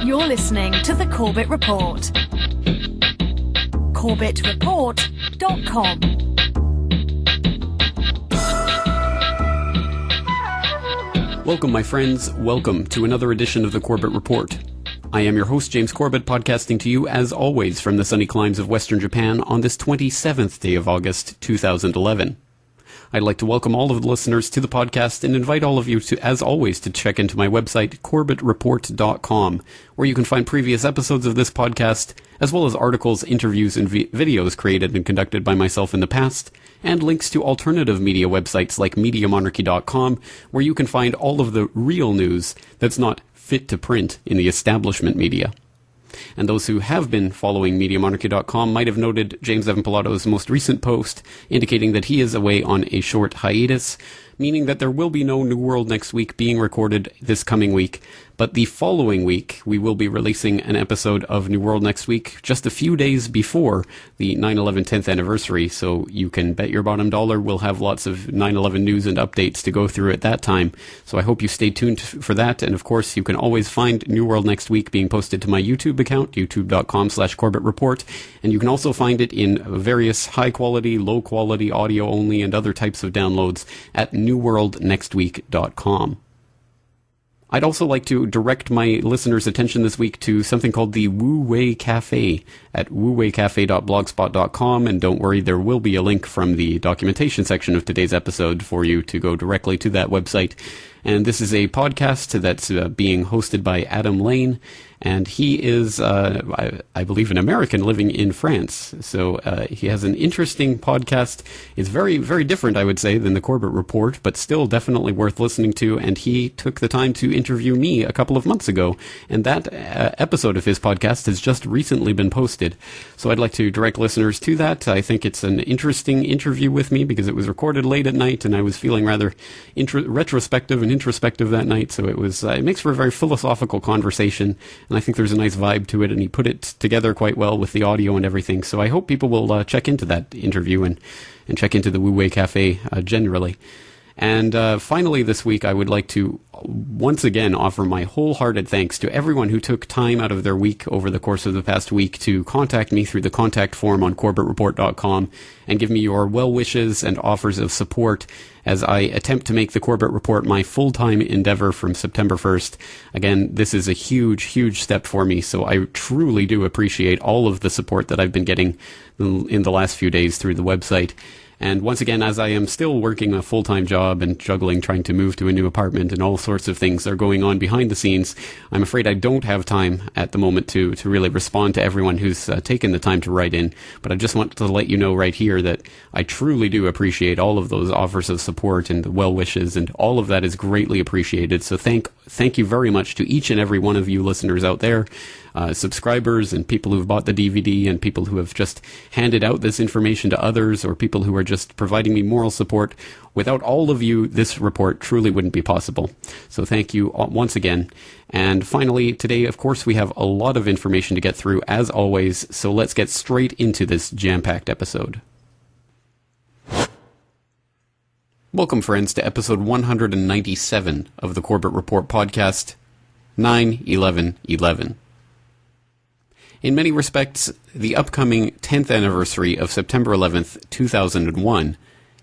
You're listening to the Corbett Report. CorbettReport.com. Welcome, my friends. Welcome to another edition of the Corbett Report. I am your host, James Corbett, podcasting to you, as always, from the sunny climes of Western Japan on this 27th day of August, 2011. I'd like to welcome all of the listeners to the podcast and invite all of you to, as always, to check into my website, CorbettReport.com, where you can find previous episodes of this podcast, as well as articles, interviews, and videos created and conducted by myself in the past, and links to alternative media websites like MediaMonarchy.com, where you can find all of the real news that's not fit to print in the establishment media. And those who have been following MediaMonarchy.com might have noted James Evan Pilato's most recent post indicating that he is away on a short hiatus, meaning that there will be no New World Next Week being recorded this coming week. But the following week, we will be releasing an episode of New World Next Week just a few days before the 9/11 10th anniversary, so you can bet your bottom dollar we'll have lots of 9/11 news and updates to go through at that time. So I hope you stay tuned for that, and of course you can always find New World Next Week being posted to my YouTube account, youtube.com/Corbett Report, and you can also find it in various high-quality, low-quality, audio-only, and other types of downloads at newworldnextweek.com. I'd also like to direct my listeners' attention this week to something called the Wu Wei Cafe at wuweicafe.blogspot.com, and don't worry, there will be a link from the documentation section of today's episode for you to go directly to that website. And this is a podcast that's being hosted by Adam Lane, and he is, I believe, an American living in France. So he has an interesting podcast. It's very, very different, I would say, than the Corbett Report, but still definitely worth listening to. And he took the time to interview me a couple of months ago, and that episode of his podcast has just recently been posted. So I'd like to direct listeners to that. I think it's an interesting interview with me because it was recorded late at night, and I was feeling rather retrospective and introspective that night. So it was it makes for a very philosophical conversation, and I think there's a nice vibe to it, and he put it together quite well with the audio and everything. So I hope people will check into that interview and check into the Wu Wei Cafe generally. And finally this week, I would like to once again offer my wholehearted thanks to everyone who took time out of their week over the course of the past week to contact me through the contact form on CorbettReport.com and give me your well wishes and offers of support as I attempt to make the Corbett Report my full-time endeavor from September 1st. Again, this is a huge, huge step for me, so I truly do appreciate all of the support that I've been getting in the last few days through the website. And once again, as I am still working a full-time job and juggling trying to move to a new apartment and all sorts of things are going on behind the scenes, I'm afraid I don't have time at the moment to really respond to everyone who's taken the time to write in. But I just want to let you know right here that I truly do appreciate all of those offers of support and the well wishes, and all of that is greatly appreciated. So thank you very much to each and every one of you listeners out there. Subscribers and people who've bought the DVD and people who have just handed out this information to others, or people who are just providing me moral support. Without all of you, this report truly wouldn't be possible. So thank you once again. And finally, today, of course, we have a lot of information to get through, as always, so let's get straight into this jam-packed episode. Welcome, friends, to episode 197 of the Corbett Report podcast, 9/11/11. In many respects, the upcoming 10th anniversary of September 11th, 2001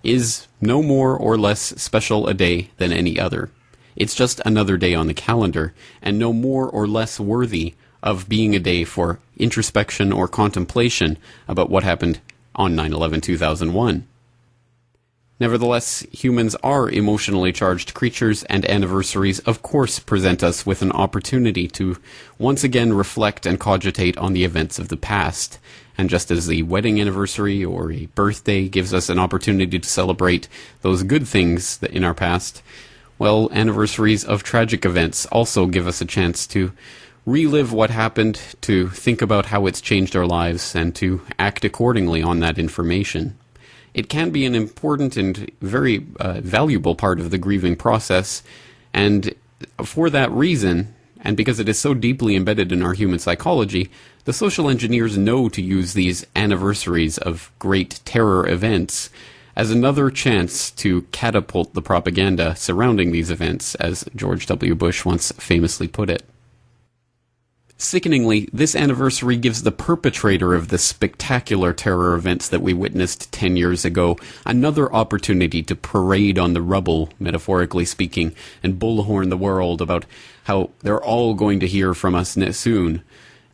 is no more or less special a day than any other. It's just another day on the calendar, and no more or less worthy of being a day for introspection or contemplation about what happened on 9/11/2001. Nevertheless, humans are emotionally charged creatures, and anniversaries, of course, present us with an opportunity to once again reflect and cogitate on the events of the past. And just as the wedding anniversary or a birthday gives us an opportunity to celebrate those good things that in our past, well, anniversaries of tragic events also give us a chance to relive what happened, to think about how it's changed our lives, and to act accordingly on that information. It can be an important and very valuable part of the grieving process, and for that reason, and because it is so deeply embedded in our human psychology, the social engineers know to use these anniversaries of great terror events as another chance to catapult the propaganda surrounding these events, as George W. Bush once famously put it. Sickeningly, this anniversary gives the perpetrator of the spectacular terror events that we witnessed 10 years ago another opportunity to parade on the rubble, metaphorically speaking, and bullhorn the world about how they're all going to hear from us soon.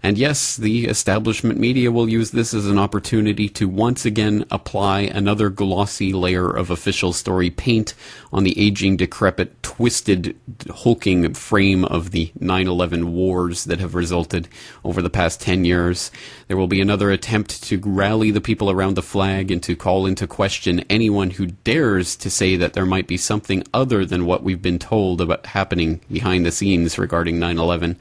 And yes, the establishment media will use this as an opportunity to once again apply another glossy layer of official story paint on the aging, decrepit, twisted, hulking frame of the 9/11 wars that have resulted over the past 10 years. There will be another attempt to rally the people around the flag and to call into question anyone who dares to say that there might be something other than what we've been told about happening behind the scenes regarding 9/11.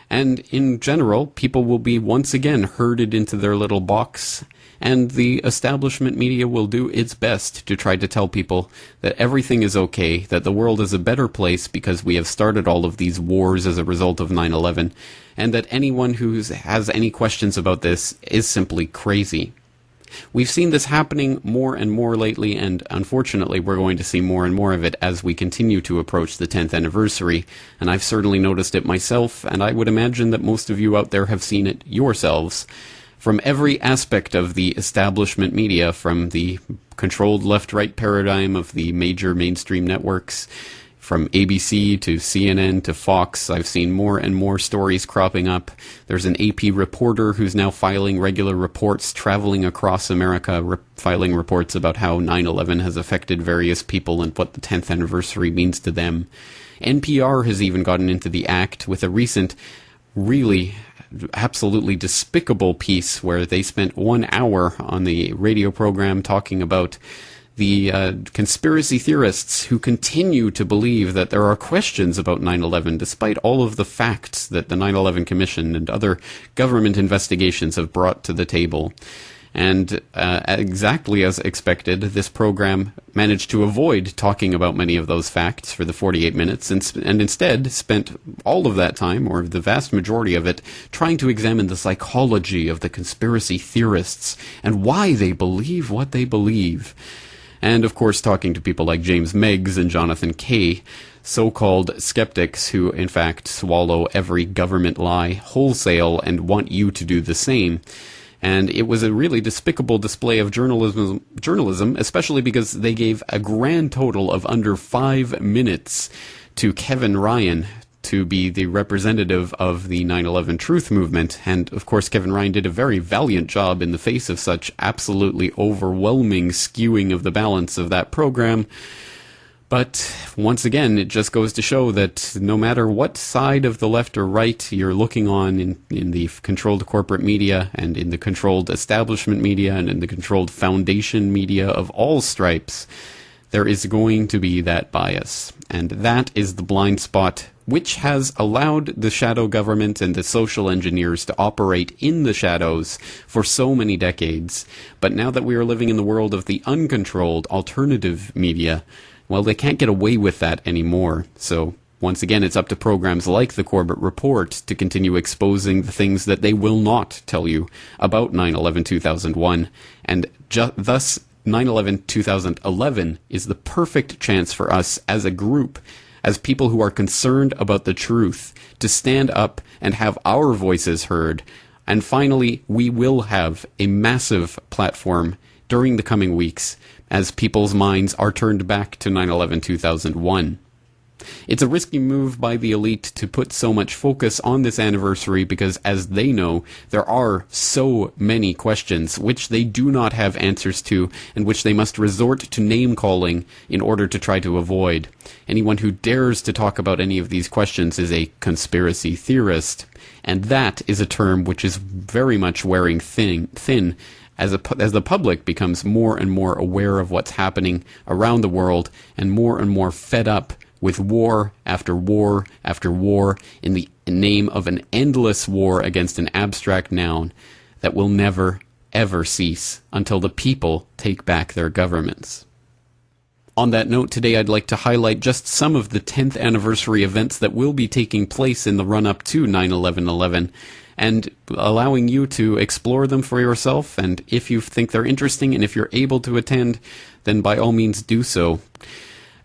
And in general, people will be once again herded into their little box, and the establishment media will do its best to try to tell people that everything is okay, that the world is a better place because we have started all of these wars as a result of 9/11, and that anyone who has any questions about this is simply crazy. We've seen this happening more and more lately, and unfortunately we're going to see more and more of it as we continue to approach the 10th anniversary, and I've certainly noticed it myself, and I would imagine that most of you out there have seen it yourselves. From every aspect of the establishment media, from the controlled left-right paradigm of the major mainstream networks, from ABC to CNN to Fox, I've seen more and more stories cropping up. There's an AP reporter who's now filing regular reports, traveling across America, filing reports about how 9/11 has affected various people and what the 10th anniversary means to them. NPR has even gotten into the act with a recent, really absolutely despicable piece where they spent 1 hour on the radio program talking about the conspiracy theorists who continue to believe that there are questions about 9/11 despite all of the facts that the 9/11 Commission and other government investigations have brought to the table. And exactly as expected, this program managed to avoid talking about many of those facts for the 48 minutes and instead spent all of that time, or the vast majority of it, trying to examine the psychology of the conspiracy theorists and why they believe what they believe. And, of course, talking to people like James Meggs and Jonathan Kay, so-called skeptics who, in fact, swallow every government lie wholesale and want you to do the same. And it was a really despicable display of journalism, especially because they gave a grand total of under 5 minutes to Kevin Ryan to be the representative of the 9/11 Truth Movement. And, of course, Kevin Ryan did a very valiant job in the face of such absolutely overwhelming skewing of the balance of that program. But, once again, it just goes to show that no matter what side of the left or right you're looking on in the controlled corporate media and in the controlled establishment media and in the controlled foundation media of all stripes, there is going to be that bias. And that is the blind spot which has allowed the shadow government and the social engineers to operate in the shadows for so many decades. But now that we are living in the world of the uncontrolled alternative media, well, they can't get away with that anymore. So, once again, it's up to programs like the Corbett Report to continue exposing the things that they will not tell you about 9/11-2001, and thus 9/11-2011 is the perfect chance for us as a group, as people who are concerned about the truth, to stand up and have our voices heard. And finally, we will have a massive platform during the coming weeks as people's minds are turned back to 9/11-2001. It's a risky move by the elite to put so much focus on this anniversary because, as they know, there are so many questions which they do not have answers to and which they must resort to name-calling in order to try to avoid. Anyone who dares to talk about any of these questions is a conspiracy theorist, and that is a term which is very much wearing thin as the public becomes more and more aware of what's happening around the world and more fed up with war after war after war in the name of an endless war against an abstract noun that will never, ever cease until the people take back their governments. On that note, today I'd like to highlight just some of the 10th anniversary events that will be taking place in the run-up to 9/11/11, and allowing you to explore them for yourself, and if you think they're interesting and if you're able to attend, then by all means do so.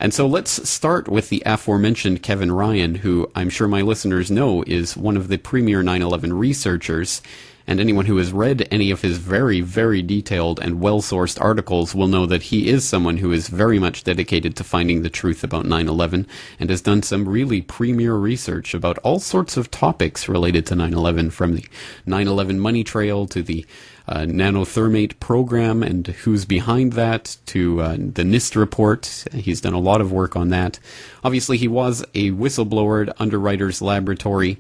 And so let's start with the aforementioned Kevin Ryan, who I'm sure my listeners know is one of the premier 9/11 researchers. And anyone who has read any of his very, very detailed and well-sourced articles will know that he is someone who is very much dedicated to finding the truth about 9/11 and has done some really premier research about all sorts of topics related to 9/11, from the 9/11 money trail to the nanothermate program and who's behind that, to the NIST report. He's done a lot of work on that. Obviously, he was a whistleblower at Underwriters Laboratory,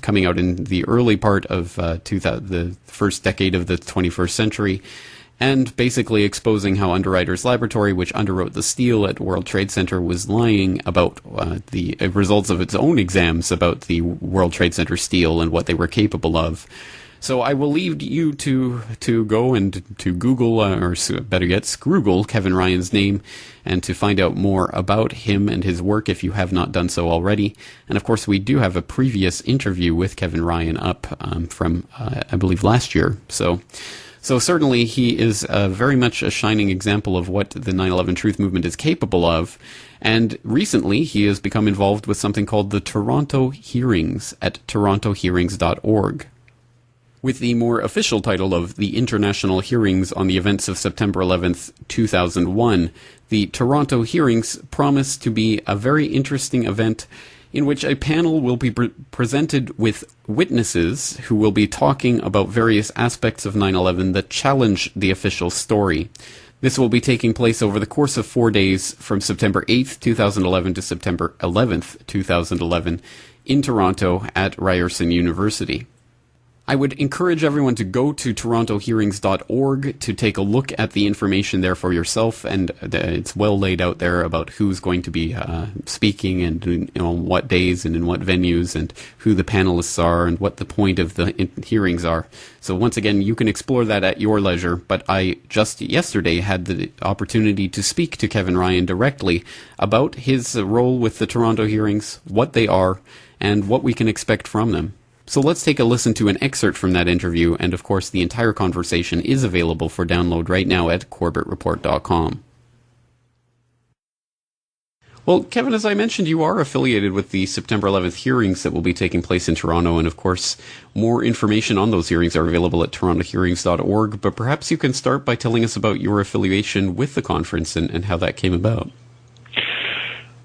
coming out in the early part of the first decade of the 21st century, and basically exposing how Underwriters Laboratory, which underwrote the steel at World Trade Center, was lying about the results of its own exams about the World Trade Center steel and what they were capable of. So I will leave you to go and to Google, or better yet, Scroogle Kevin Ryan's name, and to find out more about him and his work if you have not done so already. And of course, we do have a previous interview with Kevin Ryan up from, I believe, last year. So certainly he is very much a shining example of what the 9/11 Truth Movement is capable of. And recently he has become involved with something called the Toronto Hearings at torontohearings.org. With the more official title of the International Hearings on the Events of September 11th, 2001, the Toronto Hearings promise to be a very interesting event in which a panel will be presented with witnesses who will be talking about various aspects of 9/11 that challenge the official story. This will be taking place over the course of 4 days from September 8th, 2011 to September 11th, 2011 in Toronto at Ryerson University. I would encourage everyone to go to torontohearings.org to take a look at the information there for yourself, and it's well laid out there about who's going to be speaking and on what days and in what venues and who the panelists are and what the point of the hearings are. So once again, you can explore that at your leisure, but I just yesterday had the opportunity to speak to Kevin Ryan directly about his role with the Toronto hearings, what they are, and what we can expect from them. So let's take a listen to an excerpt from that interview, and of course the entire conversation is available for download right now at corbettreport.com. Well, Kevin, as I mentioned, you are affiliated with the September 11th hearings that will be taking place in Toronto, and of course more information on those hearings are available at torontohearings.org, but perhaps you can start by telling us about your affiliation with the conference and how that came about.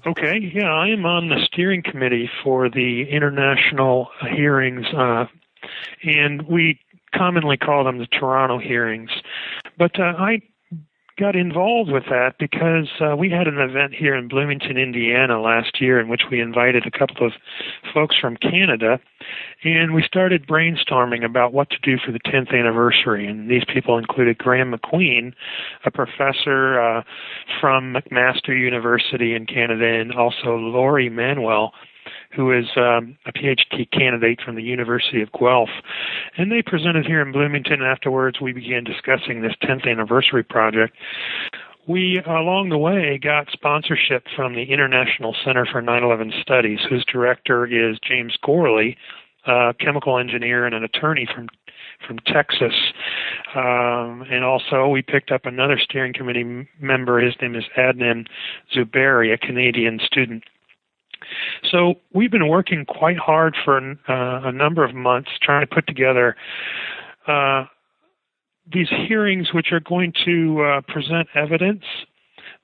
Okay, yeah, I am on the steering committee for the international hearings, and we commonly call them the Toronto hearings. But I got involved with that because we had an event here in Bloomington, Indiana last year in which we invited a couple of folks from Canada, and we started brainstorming about what to do for the 10th anniversary. And these people included Graham McQueen, a professor from McMaster University in Canada, and also Laurie Manuel, who is a PhD candidate from the University of Guelph. And they presented here in Bloomington. Afterwards, we began discussing this 10th anniversary project. We, along the way, got sponsorship from the International Center for 9/11 Studies, whose director is James Gorley, a chemical engineer and an attorney from Texas. And also, we picked up another steering committee member. His name is Adnan Zuberi, a Canadian student. So we've been working quite hard for a number of months trying to put together these hearings which are going to present evidence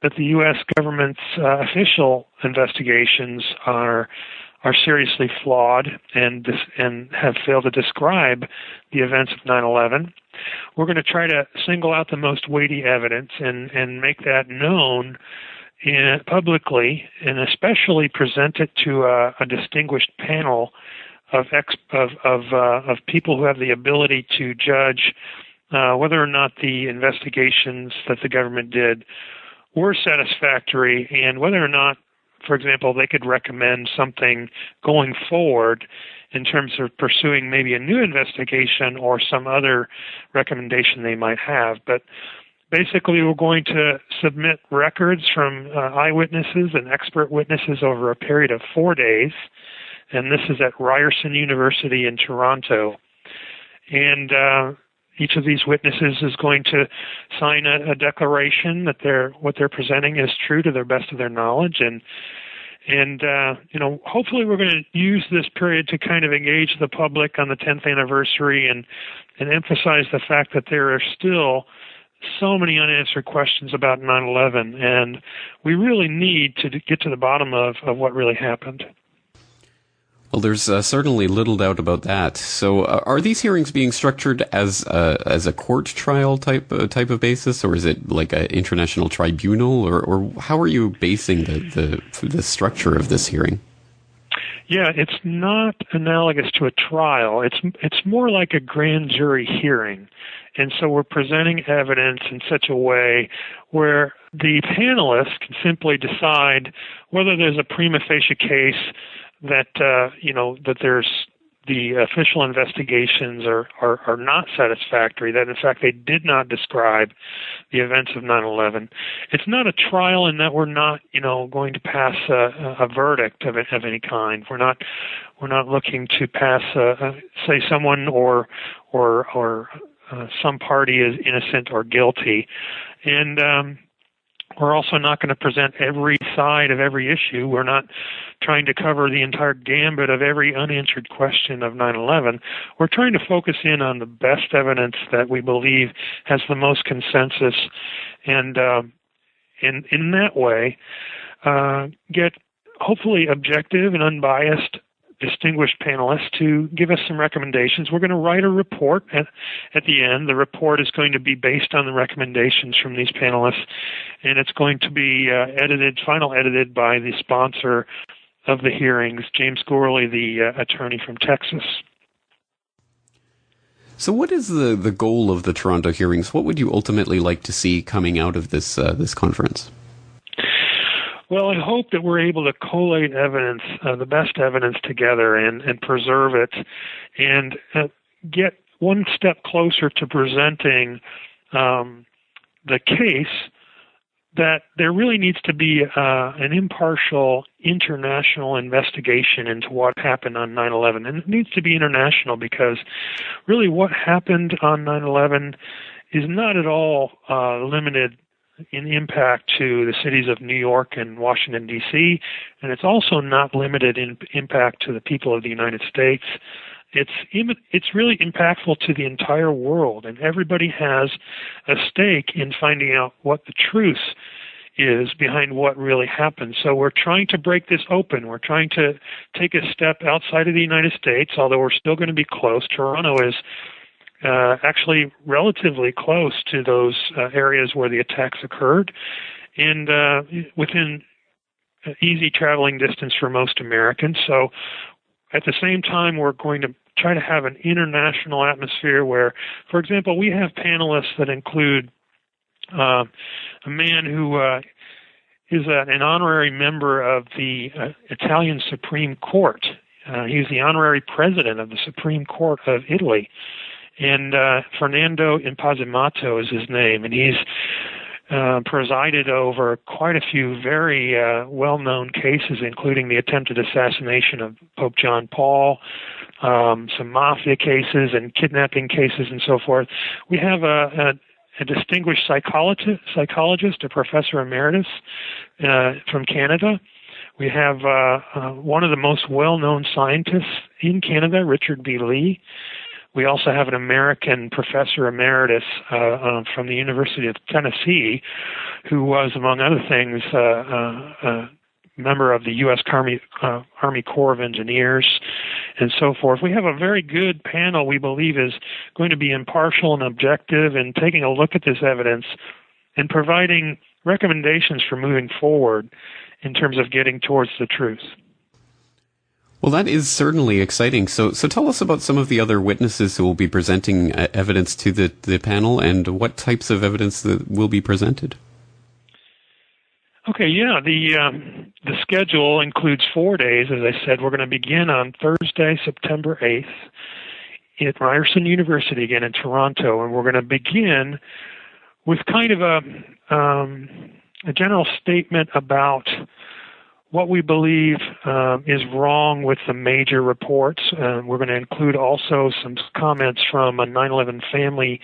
that the U.S. government's official investigations are seriously flawed and have failed to describe the events of 9/11. We're going to try to single out the most weighty evidence and make that known publicly, and especially present it to a distinguished panel of people who have the ability to judge whether or not the investigations that the government did were satisfactory, and whether or not, for example, they could recommend something going forward in terms of pursuing maybe a new investigation or some other recommendation they might have. But basically, we're going to submit records from eyewitnesses and expert witnesses over a period of 4 days, and this is at Ryerson University in Toronto. And, each of these witnesses is going to sign a declaration that what they're presenting is true to their best of their knowledge, and hopefully we're going to use this period to kind of engage the public on the 10th anniversary and emphasize the fact that there are still so many unanswered questions about 9/11, and we really need to get to the bottom of what really happened. Well, there's certainly little doubt about that. So, are these hearings being structured as a court trial type of basis, or is it like an international tribunal, or how are you basing the structure of this hearing? Yeah, it's not analogous to a trial. It's more like a grand jury hearing. And so we're presenting evidence in such a way where the panelists can simply decide whether there's a prima facie case that that there's the official investigations are not satisfactory, that in fact they did not describe the events of 9/11. It's not a trial in that we're not, going to pass a verdict of any kind. We're not looking to pass, say someone or some party is innocent or guilty. And we're also not going to present every side of every issue. We're not trying to cover the entire gambit of every unanswered question of 9/11. We're trying to focus in on the best evidence that we believe has the most consensus, and in that way, get hopefully objective and unbiased distinguished panelists to give us some recommendations. We're going to write a report at the end. The report is going to be based on the recommendations from these panelists, and it's going to be final edited by the sponsor of the hearings, James Gorley, the attorney from Texas. So what is the goal of the Toronto hearings? What would you ultimately like to see coming out of this conference? Well, I hope that we're able to collate evidence, the best evidence together and preserve it and get one step closer to presenting the case that there really needs to be an impartial international investigation into what happened on 9/11. And it needs to be international because really what happened on 9/11 is not at all limited in impact to the cities of New York and Washington, D.C., and it's also not limited in impact to the people of the United States. It's really impactful to the entire world, and everybody has a stake in finding out what the truth is behind what really happened. So we're trying to break this open. We're trying to take a step outside of the United States, although we're still going to be close. Toronto is actually relatively close to those areas where the attacks occurred, and within easy traveling distance for most Americans. So at the same time, we're going to try to have an international atmosphere where, for example, we have panelists that include a man who is an honorary member of the Italian Supreme Court. He's the honorary president of the Supreme Court of Italy. And Fernando Impazimato is his name, and he's presided over quite a few very well-known cases, including the attempted assassination of Pope John Paul, some mafia cases and kidnapping cases and so forth. We have a distinguished psychologist, a professor emeritus from Canada. We have one of the most well-known scientists in Canada, Richard B. Lee. We also have an American professor emeritus from the University of Tennessee, who was, among other things, a member of the U.S. Army Corps of Engineers, and so forth. We have a very good panel we believe is going to be impartial and objective and taking a look at this evidence and providing recommendations for moving forward in terms of getting towards the truth. Well, that is certainly exciting. So tell us about some of the other witnesses who will be presenting evidence to the panel and what types of evidence that will be presented. Okay, yeah, the schedule includes 4 days. As I said, we're going to begin on Thursday, September 8th at Ryerson University again in Toronto, and we're going to begin with kind of a general statement about what we believe is wrong with the major reports. We're going to include also some comments from a 9/11 family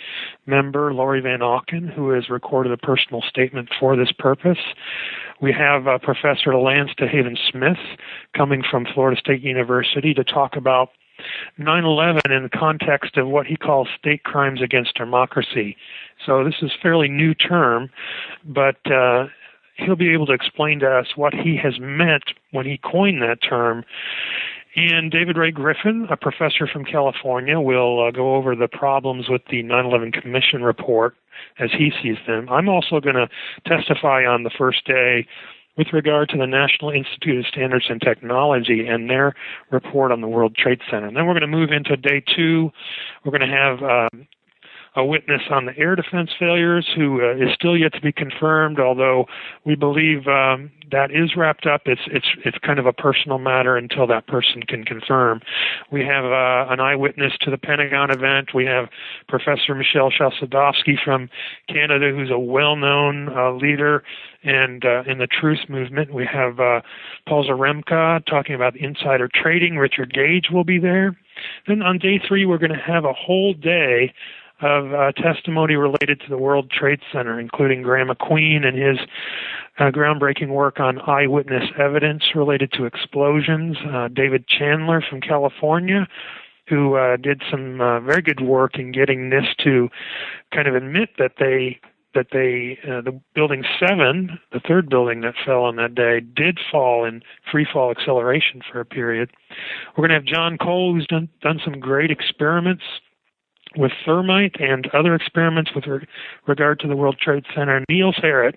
member, Lori Van Auken, who has recorded a personal statement for this purpose. We have Professor Lance DeHaven-Smith coming from Florida State University to talk about 9/11 in the context of what he calls state crimes against democracy. So this is a fairly new term, but he'll be able to explain to us what he has meant when he coined that term. And David Ray Griffin, a professor from California, will go over the problems with the 9/11 Commission report as he sees them. I'm also going to testify on the first day with regard to the National Institute of Standards and Technology and their report on the World Trade Center. And then we're going to move into day 2. We're going to have a witness on the air defense failures who is still yet to be confirmed, although we believe that is wrapped up. It's kind of a personal matter until that person can confirm. We have an eyewitness to the Pentagon event. We have Professor Michelle Chossudovsky from Canada, who's a well-known leader and in the truth movement. We have Paul Zaremka talking about insider trading. Richard Gage will be there. Then on day 3, we're going to have a whole day of testimony related to the World Trade Center, including Graham McQueen and his groundbreaking work on eyewitness evidence related to explosions, David Chandler from California, who did some very good work in getting NIST to kind of admit that the building 7, the third building that fell on that day, did fall in free fall acceleration for a period. We're going to have John Cole, who's done some great experiments with thermite and other experiments with regard to the World Trade Center. Niels Harrit,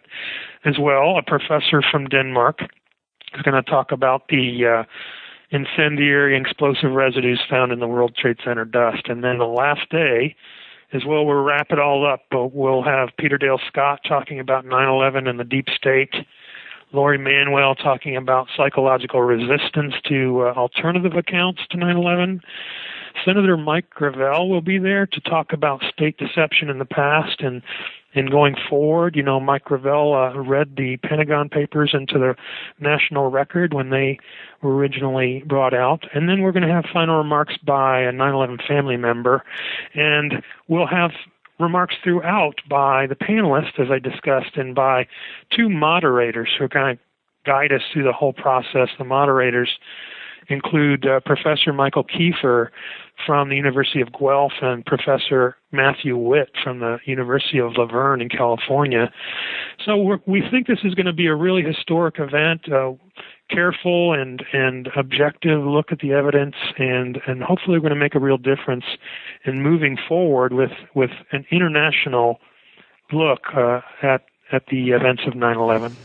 as well, a professor from Denmark, is going to talk about the incendiary and explosive residues found in the World Trade Center dust. And then the last day, as well, we'll wrap it all up. We'll have Peter Dale Scott talking about 9/11 and the deep state, Lori Manuel talking about psychological resistance to alternative accounts to 9/11. Senator Mike Gravel will be there to talk about state deception in the past and going forward. You know, Mike Gravel read the Pentagon Papers into the national record when they were originally brought out. And then we're going to have final remarks by a 9/11 family member. And we'll have remarks throughout by the panelists, as I discussed, and by 2 moderators who are going to guide us through the whole process. The moderators include Professor Michael Kiefer from the University of Guelph and Professor Matthew Witt from the University of La Verne in California. So we think this is going to be a really historic event, careful and objective look at the evidence, and hopefully we're going to make a real difference in moving forward with an international look at the events of 9/11.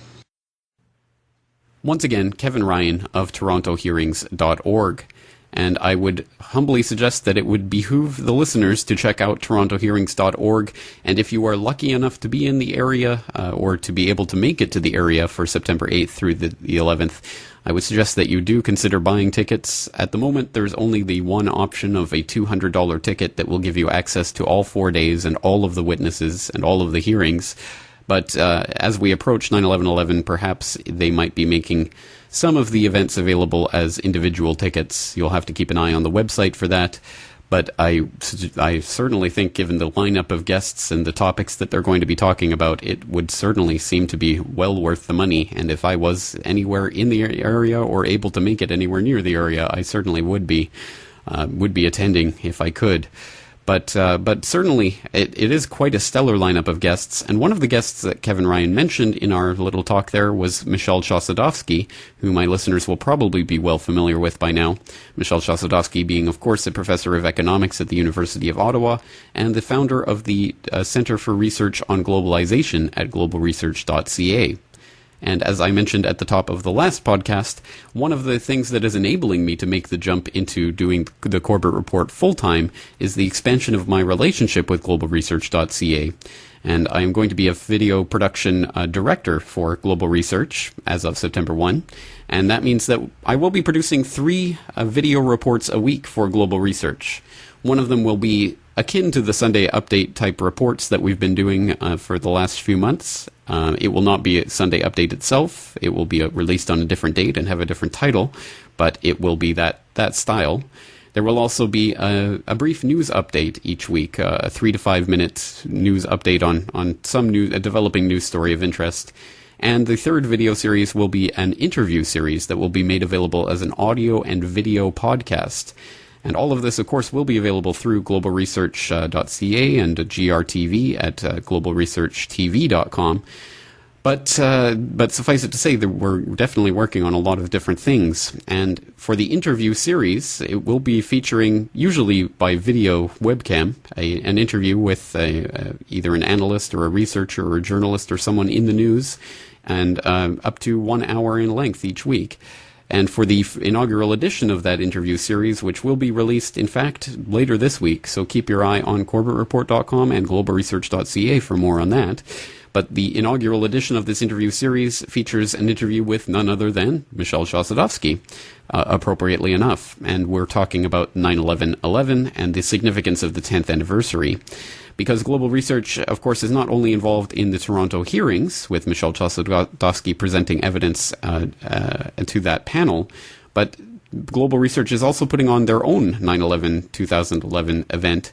Once again, Kevin Ryan of TorontoHearings.org. And I would humbly suggest that it would behoove the listeners to check out TorontoHearings.org. And if you are lucky enough to be in the area or to be able to make it to the area for September 8th through the 11th, I would suggest that you do consider buying tickets. At the moment, there's only the one option of a $200 ticket that will give you access to all 4 days and all of the witnesses and all of the hearings. But as we approach 9/11/11, perhaps they might be making some of the events available as individual tickets. You'll have to keep an eye on the website for that. But I certainly think, given the lineup of guests and the topics that they're going to be talking about, it would certainly seem to be well worth the money. And if I was anywhere in the area or able to make it anywhere near the area, I certainly would be attending if I could. But certainly, it is quite a stellar lineup of guests. And one of the guests that Kevin Ryan mentioned in our little talk there was Michelle Chossudovsky, who my listeners will probably be well familiar with by now. Michelle Chossudovsky being, of course, a professor of economics at the University of Ottawa and the founder of the Center for Research on Globalization at globalresearch.ca. And as I mentioned at the top of the last podcast, one of the things that is enabling me to make the jump into doing the Corbett Report full-time is the expansion of my relationship with globalresearch.ca. And I am going to be a video production director for Global Research as of September 1. And that means that I will be producing 3 video reports a week for Global Research. One of them will be akin to the Sunday Update type reports that we've been doing for the last few months. It will not be a Sunday Update itself. It will be released on a different date and have a different title, but it will be that style. There will also be a brief news update each week, a 3 to 5 minute news update on some a developing news story of interest. And the third video series will be an interview series that will be made available as an audio and video podcast. And all of this, of course, will be available through globalresearch.ca and GRTV at globalresearchtv.com. But suffice it to say that we're definitely working on a lot of different things. And for the interview series, it will be featuring, usually by video webcam, an interview with either an analyst or a researcher or a journalist or someone in the news, and up to 1 hour in length each week. And for the inaugural edition of that interview series, which will be released, in fact, later this week, so keep your eye on CorbettReport.com and globalresearch.ca for more on that. But the inaugural edition of this interview series features an interview with none other than Michel Chossudovsky, appropriately enough. And we're talking about 9/11/11 and the significance of the 10th anniversary. Because Global Research, of course, is not only involved in the Toronto hearings, with Michel Chossudovsky presenting evidence to that panel, but Global Research is also putting on their own 9/11/2011 event,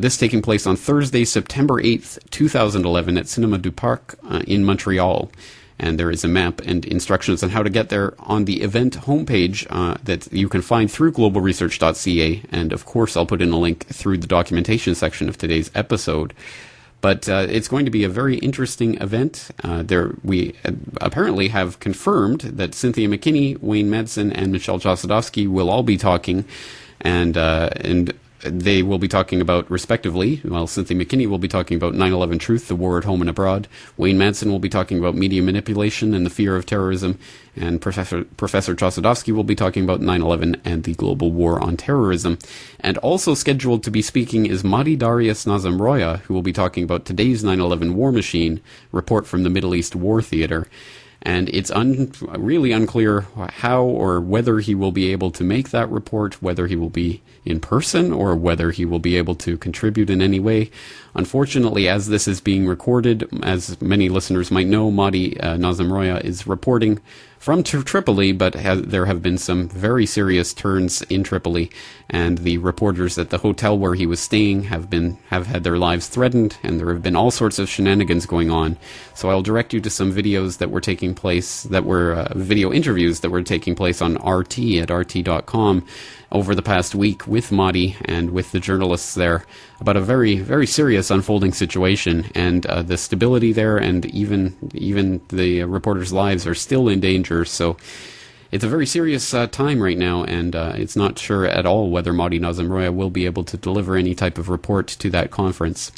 this taking place on Thursday, September 8th, 2011 at Cinema du Parc in Montreal. And there is a map and instructions on how to get there on the event homepage that you can find through globalresearch.ca. And of course, I'll put in a link through the documentation section of today's episode. But it's going to be a very interesting event. We apparently have confirmed that Cynthia McKinney, Wayne Madsen, and Michel Chossudovsky will all be talking, and they will be talking about, respectively, Cynthia McKinney will be talking about 9/11 truth, the war at home and abroad. Wayne Madsen will be talking about media manipulation and the fear of terrorism. And Professor Chossudovsky will be talking about 9/11 and the global war on terrorism. And also scheduled to be speaking is Mahdi Darius Nazemroaya, who will be talking about today's 9/11 war machine, report from the Middle East War Theater. And it's really unclear how or whether he will be able to make that report, whether he will be in person or whether he will be able to contribute in any way. Unfortunately, as this is being recorded, as many listeners might know, Mahdi Nazemroaya is reporting from Tripoli, but there have been some very serious turns in Tripoli, and the reporters at the hotel where he was staying have had their lives threatened, and there have been all sorts of shenanigans going on. So I'll direct you to some videos that were taking place, that were video interviews that were taking place on RT at RT.com over the past week with Mahdi and with the journalists there about a very, very serious unfolding situation, and the stability there, and even the reporters' lives are still in danger. So it's a very serious time right now, and it's not sure at all whether Mahdi Nazemroaya will be able to deliver any type of report to that conference.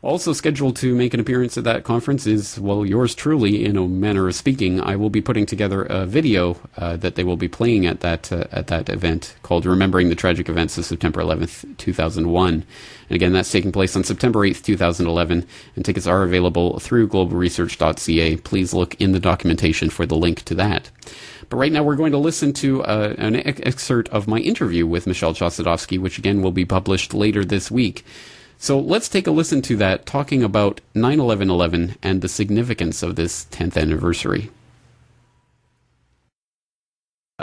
Also scheduled to make an appearance at that conference is, yours truly, in a manner of speaking. I will be putting together a video that they will be playing at that event called Remembering the Tragic Events of September 11th, 2001. And again, that's taking place on September 8th, 2011, and tickets are available through globalresearch.ca. Please look in the documentation for the link to that. But right now we're going to listen to an excerpt of my interview with Michel Chossudovsky, which again will be published later this week. So let's take a listen to that, talking about 9/11/11 and the significance of this 10th anniversary.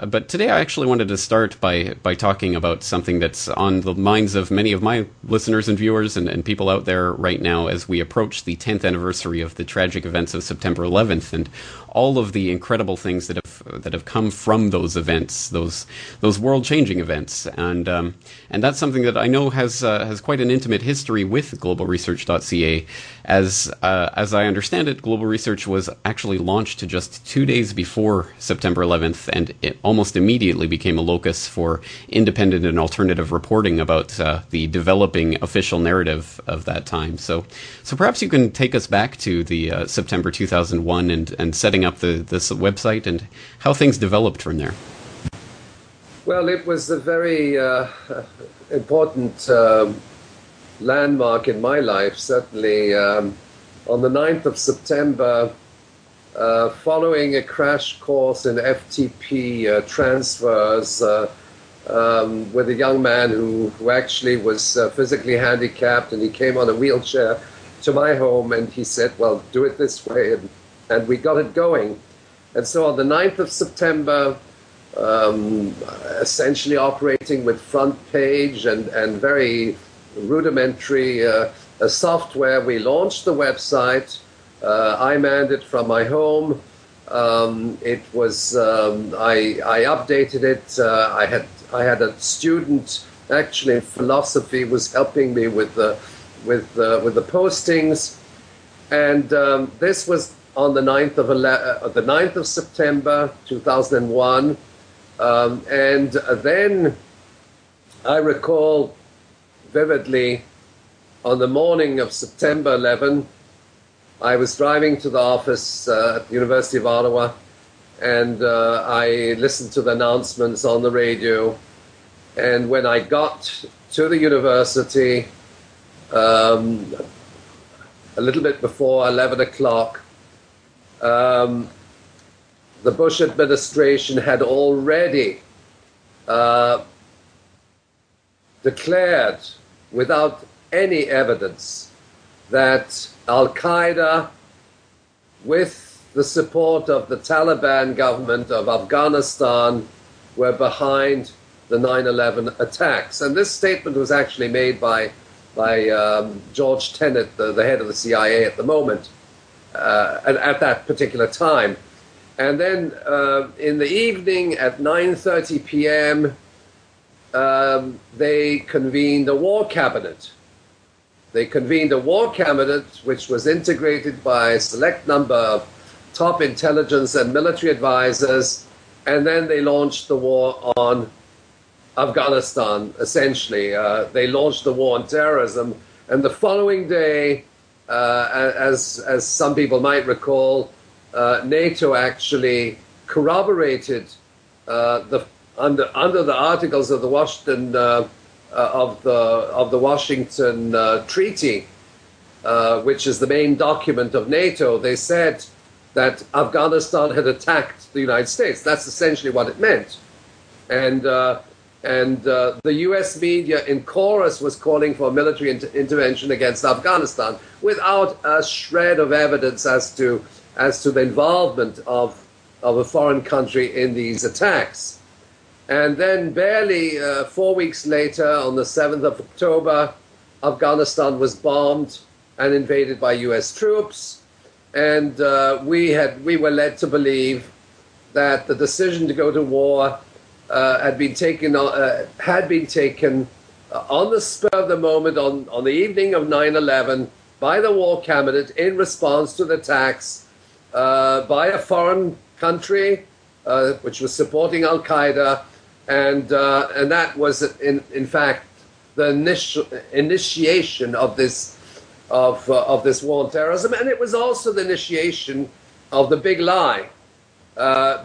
But today I actually wanted to start by talking about something that's on the minds of many of my listeners and viewers and people out there right now as we approach the 10th anniversary of the tragic events of September 11th and all of the incredible things that have come from those events, those world-changing events. And that's something that I know has quite an intimate history with globalresearch.ca. As I understand it, Global Research was actually launched just 2 days before September 11th, and it almost immediately became a locus for independent and alternative reporting about the developing official narrative of that time. So perhaps you can take us back to the September 2001 and setting up this website and how things developed from there. Well, it was a very important landmark in my life. Certainly, on the 9th of September, following a crash course in FTP transfers with a young man who actually was physically handicapped, and he came on a wheelchair to my home, and he said, well, do it this way, and we got it going. And so on the 9th of September, essentially operating with front page and very rudimentary software, we launched the website. I manned it from my home. It was I updated it. I had a student actually in philosophy was helping me with the postings, and this was on the 9th of September 2001, and then I recall vividly on the morning of September 11, I was driving to the office at the University of Ottawa, and I listened to the announcements on the radio. And when I got to the university, a little bit before 11 o'clock, the Bush administration had already declared, without any evidence, that Al-Qaeda, with the support of the Taliban government of Afghanistan, were behind the 9/11 attacks. And this statement was actually made by George Tenet, the head of the CIA at the moment, at that particular time. And then in the evening at 9:30 p.m., they convened a war cabinet. They convened a war cabinet which was integrated by a select number of top intelligence and military advisors, and then they launched the war on Afghanistan, essentially. They launched the war on terrorism, and the following day, as some people might recall, NATO actually corroborated under the articles of the Washington of the Washington Treaty, which is the main document of NATO. They said that Afghanistan had attacked the United States. That's essentially what it meant. And the U.S. media in chorus was calling for a military intervention against Afghanistan without a shred of evidence as to the involvement of a foreign country in these attacks. And then barely 4 weeks later, on the 7th of October, Afghanistan was bombed and invaded by U.S. troops. And we were led to believe that the decision to go to war had been taken on the spur of the moment on the evening of 9/11 by the war cabinet in response to the attacks by a foreign country which was supporting Al-Qaeda. And that was, in fact, the initiation of this war on terrorism, and it was also the initiation of the big lie,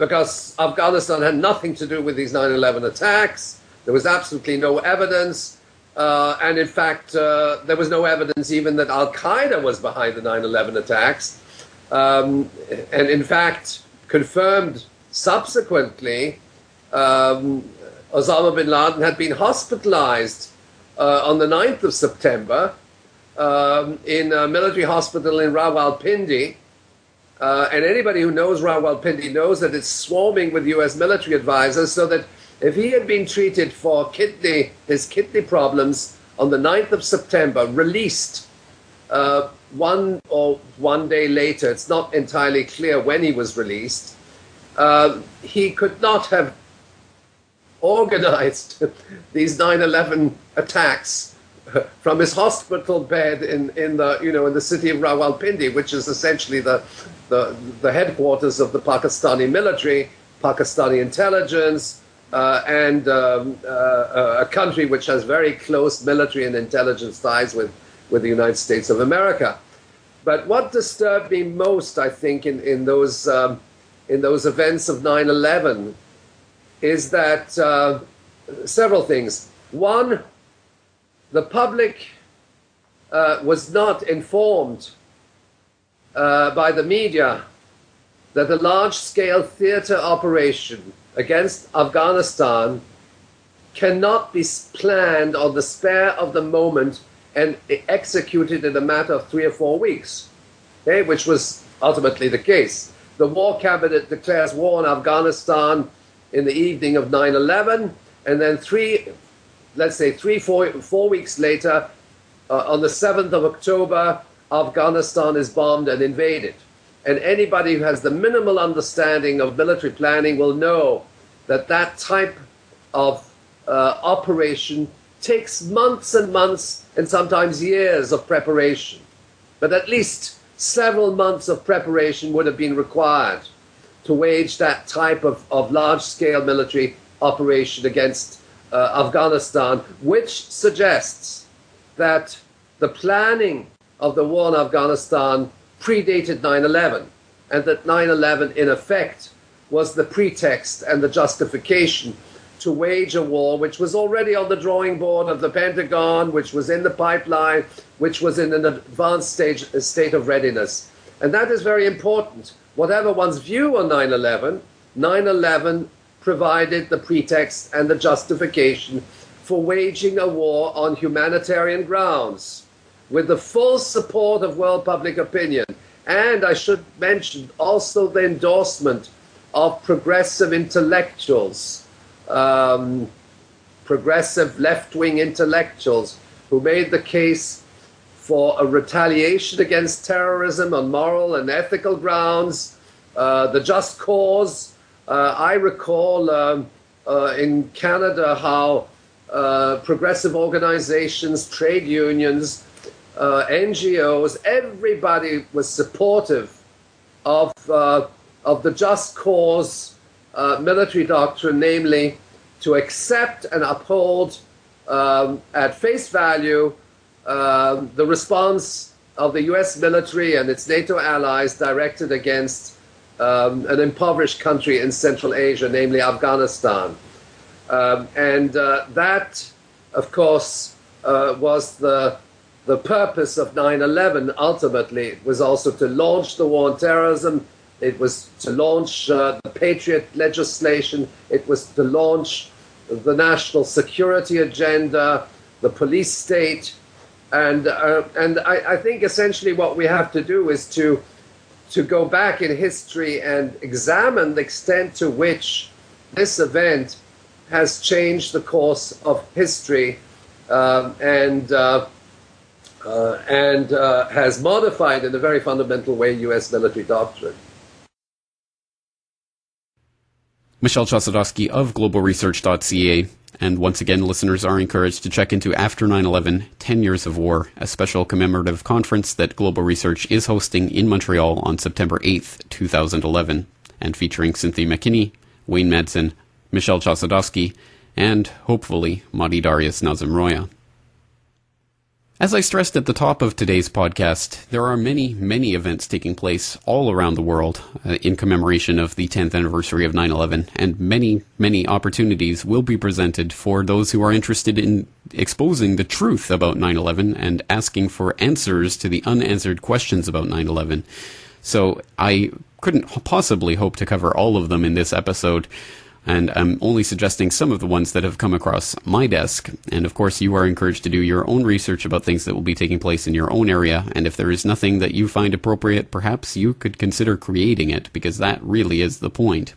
because Afghanistan had nothing to do with these 9/11 attacks. There was absolutely no evidence, and in fact, there was no evidence even that Al-Qaeda was behind the 9/11 attacks, and in fact, confirmed subsequently. Osama bin Laden had been hospitalized on the 9th of September in a military hospital in Rawalpindi. And anybody who knows Rawalpindi knows that it's swarming with U.S. military advisors, so that if he had been treated for his kidney problems on the 9th of September, released one day later, it's not entirely clear when he was released, he could not have organized these 9/11 attacks from his hospital bed in the city of Rawalpindi, which is essentially the headquarters of the Pakistani military, Pakistani intelligence, and a country which has very close military and intelligence ties with the United States of America. But what disturbed me most, I think, in those events of 9/11 is that several things. One, the public was not informed by the media that a large-scale theater operation against Afghanistan cannot be planned on the spur of the moment and executed in a matter of 3 or 4 weeks, okay, which was ultimately the case. The War Cabinet declares war on Afghanistan in the evening of 9/11, and then 4 weeks later, on the 7th of October, Afghanistan is bombed and invaded. And anybody who has the minimal understanding of military planning will know that that type of operation takes months and months and sometimes years of preparation. But at least several months of preparation would have been required to wage that type of large-scale military operation against Afghanistan, which suggests that the planning of the war in Afghanistan predated 9/11, and that 9/11 in effect was the pretext and the justification to wage a war which was already on the drawing board of the Pentagon, which was in the pipeline, which was in an advanced state of readiness. And that is very important. Whatever one's view on 9/11, 9/11 provided the pretext and the justification for waging a war on humanitarian grounds, with the full support of world public opinion. And I should mention also the endorsement of progressive intellectuals, progressive left-wing intellectuals who made the case for a retaliation against terrorism on moral and ethical grounds, the just cause. I recall in Canada how progressive organizations, trade unions, NGOs, everybody was supportive of the just cause military doctrine, namely to accept and uphold at face value the response of the US military and its NATO allies directed against an impoverished country in Central Asia, namely Afghanistan. That, of course, was the purpose of 9/11 ultimately. It was also to launch the war on terrorism. It was to launch the Patriot legislation. It was to launch the national security agenda, the police state. And I think essentially what we have to do is to go back in history and examine the extent to which this event has changed the course of history and has modified in a very fundamental way U.S. military doctrine. Michel Chossudovsky of globalresearch.ca. And once again, listeners are encouraged to check into After 9/11, 10 Years of War, a special commemorative conference that Global Research is hosting in Montreal on September 8th, 2011, and featuring Cynthia McKinney, Wayne Madsen, Michel Chossudovsky, and, hopefully, Mahdi Darius Nazem-Roya. As I stressed at the top of today's podcast, there are many, many events taking place all around the world in commemoration of the 10th anniversary of 9/11, and many, many opportunities will be presented for those who are interested in exposing the truth about 9/11 and asking for answers to the unanswered questions about 9/11. So I couldn't possibly hope to cover all of them in this episode, and I'm only suggesting some of the ones that have come across my desk. And of course, you are encouraged to do your own research about things that will be taking place in your own area. And if there is nothing that you find appropriate, perhaps you could consider creating it, because that really is the point.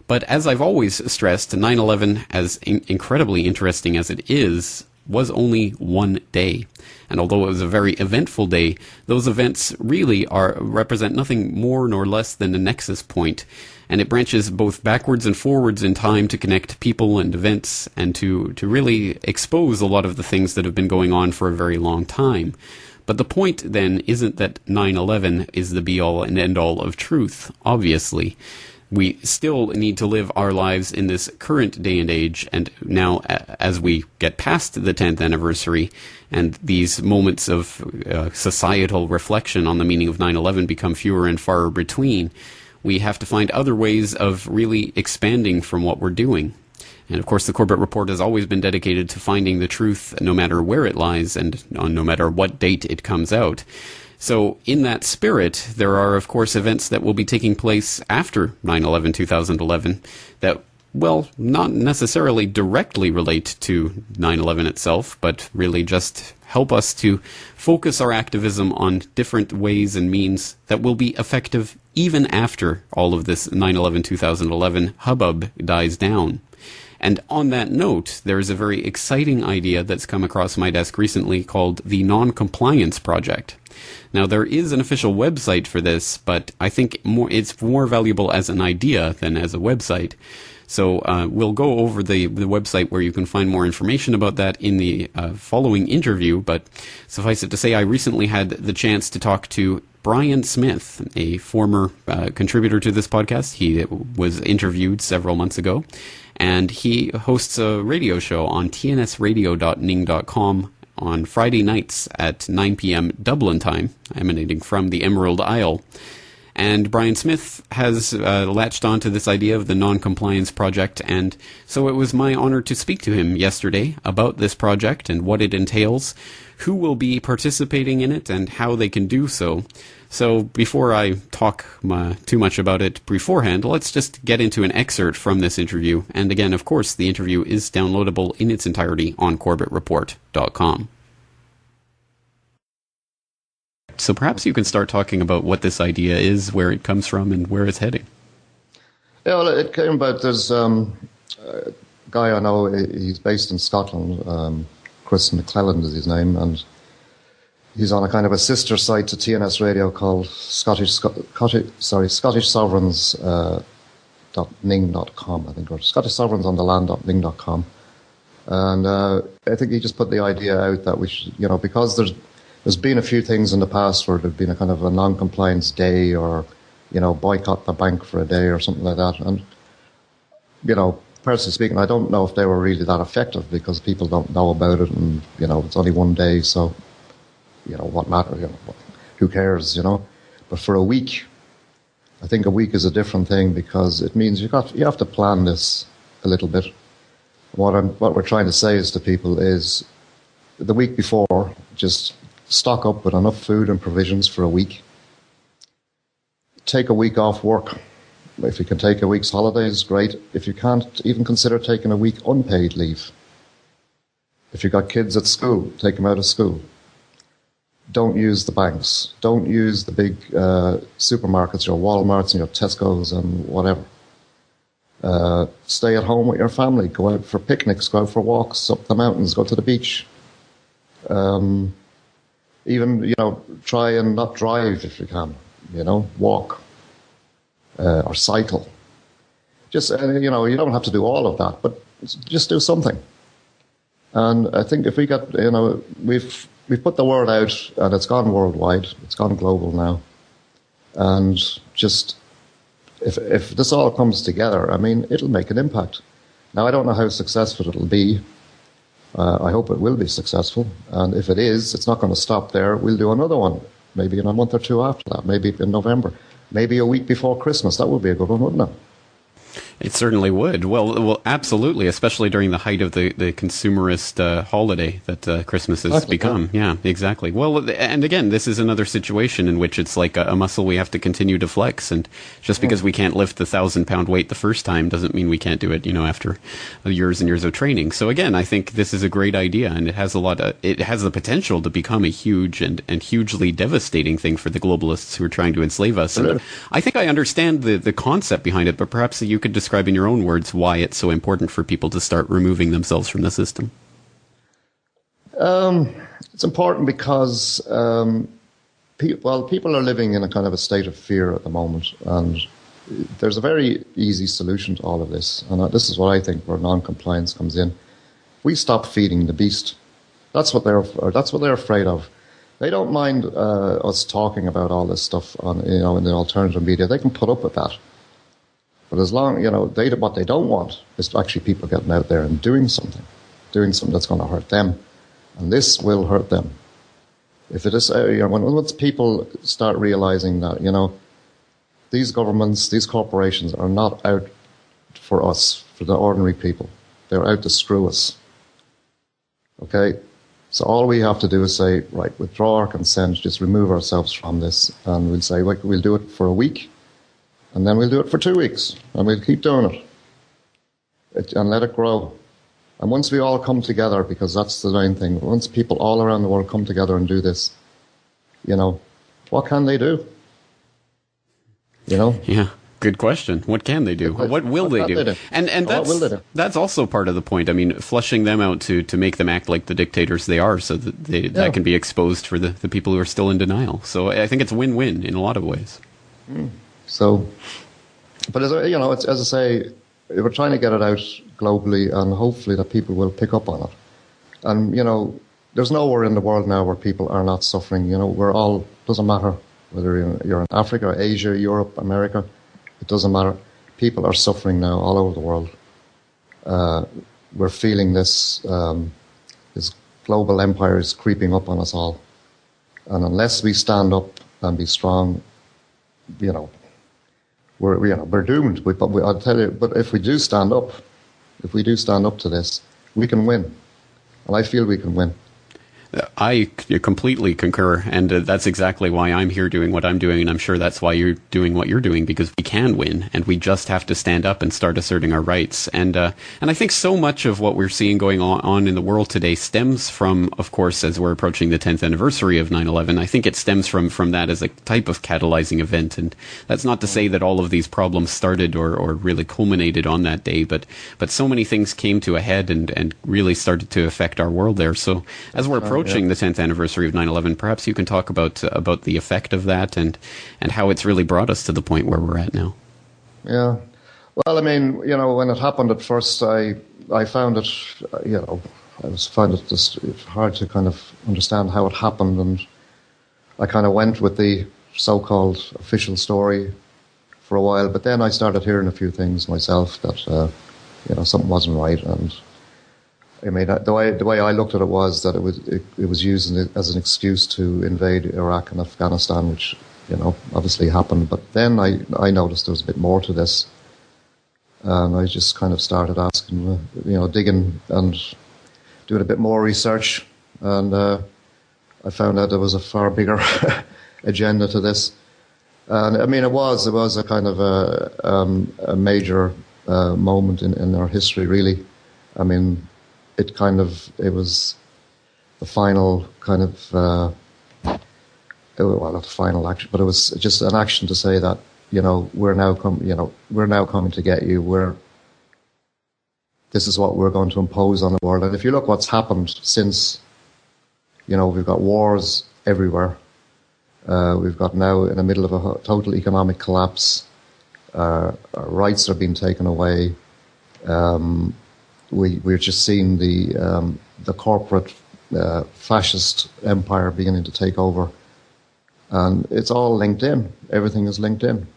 But as I've always stressed, 9/11, as incredibly interesting as it is, was only one day. And although it was a very eventful day, those events really represent nothing more nor less than a nexus point. And it branches both backwards and forwards in time to connect people and events and to really expose a lot of the things that have been going on for a very long time. But the point then isn't that 9/11 is the be-all and end-all of truth, obviously. We still need to live our lives in this current day and age, and now as we get past the 10th anniversary and these moments of societal reflection on the meaning of 9/11 become fewer and far between, we have to find other ways of really expanding from what we're doing. And of course, the Corbett Report has always been dedicated to finding the truth no matter where it lies and on no matter what date it comes out. So in that spirit, there are, of course, events that will be taking place after 9/11/2011 that, well, not necessarily directly relate to 9/11 itself, but really just help us to focus our activism on different ways and means that will be effective even after all of this 9/11/2011 hubbub dies down. And on that note, there is a very exciting idea that's come across my desk recently called the Non-Compliance Project. Now, there is an official website for this, but I think it's more valuable as an idea than as a website. So we'll go over the website where you can find more information about that in the following interview, but suffice it to say, I recently had the chance to talk to Brian Smith, a former contributor to this podcast. He was interviewed several months ago, and he hosts a radio show on tnsradio.ning.com on Friday nights at 9 p.m. Dublin time, emanating from the Emerald Isle. And Brian Smith has latched onto this idea of the Non-Compliance Project, and so it was my honor to speak to him yesterday about this project and what it entails, who will be participating in it, and how they can do so. So before I talk too much about it beforehand, let's just get into an excerpt from this interview. And again, of course, the interview is downloadable in its entirety on CorbettReport.com. So perhaps you can start talking about what this idea is, where it comes from, and where it's heading. Yeah, well, it came about, there's a guy I know, he's based in Scotland, Chris McClelland is his name, and he's on a kind of a sister site to TNS Radio called Scottish Sovereigns .ning.com, I think, or Scottish Sovereigns on the land.ning.com. And I think he just put the idea out that we should, because there's been a few things in the past where there's been a kind of a non-compliance day or, boycott the bank for a day or something like that. And, personally speaking, I don't know if they were really that effective because people don't know about it and, it's only one day, so, what matter, who cares, But for a week, I think a week is a different thing because it means you have to plan this a little bit. What we're trying to say is to people is the week before, just stock up with enough food and provisions for a week. Take a week off work. If you can take a week's holidays, great. If you can't, even consider taking a week unpaid leave. If you've got kids at school, take them out of school. Don't use the banks. Don't use the big supermarkets, your Walmarts and your Tesco's and whatever. Stay at home with your family. Go out for picnics, go out for walks up the mountains, go to the beach. Even, try and not drive if you can, walk or cycle. Just, you don't have to do all of that, but just do something. And I think if we get, we've put the word out and it's gone worldwide, it's gone global now. And just, if this all comes together, it'll make an impact. Now, I don't know how successful it'll be. I hope it will be successful, and if it is, it's not going to stop there. We'll do another one, maybe in a month or two after that, maybe in November, maybe a week before Christmas. That would be a good one, wouldn't it? It certainly would. Well, absolutely, especially during the height of the consumerist holiday that Christmas has become. Yeah, exactly. Well, and again, this is another situation in which it's like a muscle we have to continue to flex, and just because we can't lift the 1,000-pound weight the first time doesn't mean we can't do it, after years and years of training. So again, I think this is a great idea, and it has it has the potential to become a huge and hugely devastating thing for the globalists who are trying to enslave us. And I think I understand the concept behind it, but perhaps you could describe in your own words why it's so important for people to start removing themselves from the system. It's important because people are living in a kind of a state of fear at the moment, and there's a very easy solution to all of this, and this is what I think where non-compliance comes in. We stop feeding the beast. That's what they're afraid of. They don't mind us talking about all this stuff on in the alternative media. They can put up with that. But as long, what they don't want is actually people getting out there and doing something that's going to hurt them. And this will hurt them. If it is, once people start realizing that, these governments, these corporations are not out for us, for the ordinary people. They're out to screw us. Okay? So all we have to do is say, right, withdraw our consent, just remove ourselves from this, and we'll say, like, we'll do it for a week, and then we'll do it for 2 weeks, and we'll keep doing it and let it grow. And once we all come together, because that's the main thing, once people all around the world come together and do this, you know, what can they do? You know? Yeah. Good question. What can they do? What will they do? And that's also part of the point. I mean, flushing them out to make them act like the dictators they are, so that that can be exposed for the people who are still in denial. So I think it's win-win in a lot of ways. So, but as you know, it's, as I say, we're trying to get it out globally, and hopefully that people will pick up on it. And you know, there's nowhere in the world now where people are not suffering. You know, we're all, doesn't matter whether you're in Africa, Asia, Europe, America. It doesn't matter. People are suffering now all over the world. We're feeling this this global empire is creeping up on us all. And unless we stand up and be strong, you know, we're doomed. But I'll tell you. But if we do stand up to this, we can win. And I feel we can win. I completely concur, and that's exactly why I'm here doing what I'm doing, and I'm sure that's why you're doing what you're doing, because we can win, and we just have to stand up and start asserting our rights. And I think so much of what we're seeing going on in the world today stems from, of course, as we're approaching the 10th anniversary of 9/11, I think it stems from that as a type of catalyzing event. And that's not to say that all of these problems started or really culminated on that day, but so many things came to a head and really started to affect our world there. So as we're approaching the 10th anniversary of 9/11, perhaps you can talk about the effect of that and how it's really brought us to the point where we're at now. Yeah. Well, I mean, you know, when it happened at first, I found it, you know, found it just hard to kind of understand how it happened, and I kind of went with the so-called official story for a while, but then I started hearing a few things myself that, you know, something wasn't right. And I mean, the way I looked at it was that it was used as an excuse to invade Iraq and Afghanistan, which, you know, obviously happened. But then I noticed there was a bit more to this, and I just kind of started asking, you know, digging and doing a bit more research, and I found out there was a far bigger agenda to this. And I mean, it was a kind of a major moment in our history, really. I mean, it was the final kind of, well, not the final action, but it was just an action to say that, you know, we're now coming to get you. This is what we're going to impose on the world. And if you look what's happened since, you know, we've got wars everywhere. We've got now in the middle of a total economic collapse. Our rights are being taken away. We're just seeing the corporate fascist empire beginning to take over, and it's all linked in. Everything is linked in.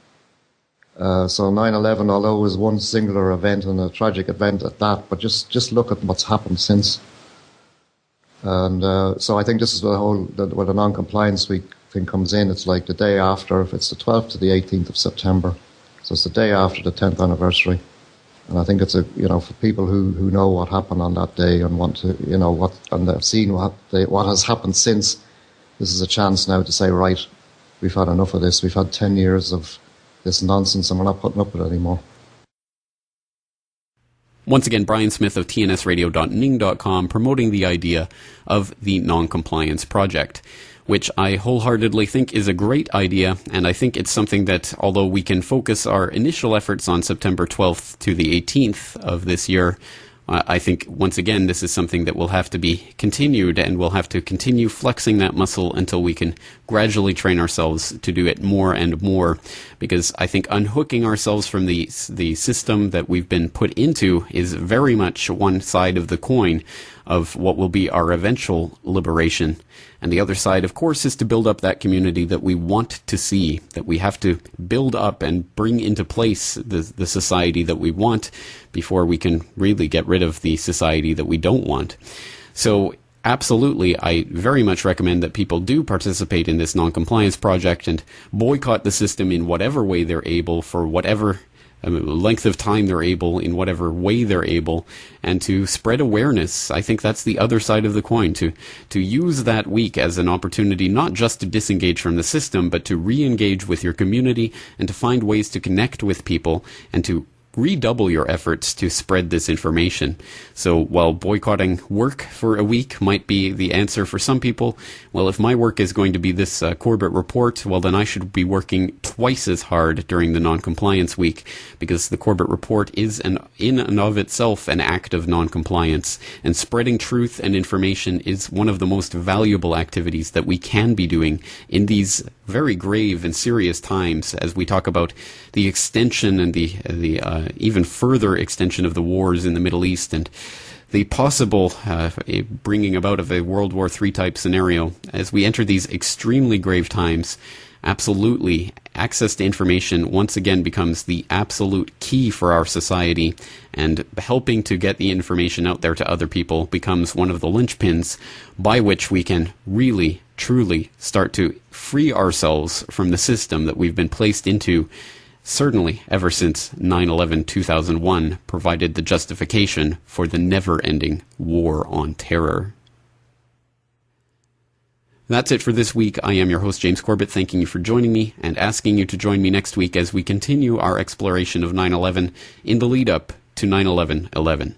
So 9/11, although it was one singular event and a tragic event at that, but just look at what's happened since. And so I think this is where the non-compliance week thing comes in. It's like the day after, if it's the 12th to the 18th of September, so it's the day after the 10th anniversary. And I think it's for people who know what happened on that day and want to, you know, and they've seen what has happened since, this is a chance now to say, right, we've had enough of this. We've had 10 years of this nonsense and we're not putting up with it anymore. Once again, Brian Smith of tnsradio.ning.com promoting the idea of the Non-Compliance Project, which I wholeheartedly think is a great idea, and I think it's something that, although we can focus our initial efforts on September 12th to the 18th of this year, I think, once again, this is something that will have to be continued, and we'll have to continue flexing that muscle until we can gradually train ourselves to do it more and more, because I think unhooking ourselves from the system that we've been put into is very much one side of the coin of what will be our eventual liberation. And the other side, of course, is to build up that community that we want to see, that we have to build up and bring into place the society that we want before we can really get rid of the society that we don't want. So absolutely, I very much recommend that people do participate in this non-compliance project and boycott the system in whatever way they're able for whatever length of time they're able, in whatever way they're able, and to spread awareness. I think that's the other side of the coin, to use that week as an opportunity not just to disengage from the system, but to re-engage with your community and to find ways to connect with people and to redouble your efforts to spread this information. So while boycotting work for a week might be the answer for some people, well, if my work is going to be this Corbett report, well, then I should be working twice as hard during the non-compliance week, because the Corbett report is in and of itself an act of non-compliance, and spreading truth and information is one of the most valuable activities that we can be doing in these very grave and serious times, as we talk about the extension and the even further extension of the wars in the Middle East and the possible bringing about of a World War III type scenario. As we enter these extremely grave times, absolutely, access to information once again becomes the absolute key for our society, and helping to get the information out there to other people becomes one of the linchpins by which we can really, truly start to free ourselves from the system that we've been placed into, certainly ever since 9/11/2001 provided the justification for the never-ending war on terror. That's it for this week. I am your host, James Corbett, thanking you for joining me and asking you to join me next week as we continue our exploration of 9/11 in the lead-up to 9/11/11.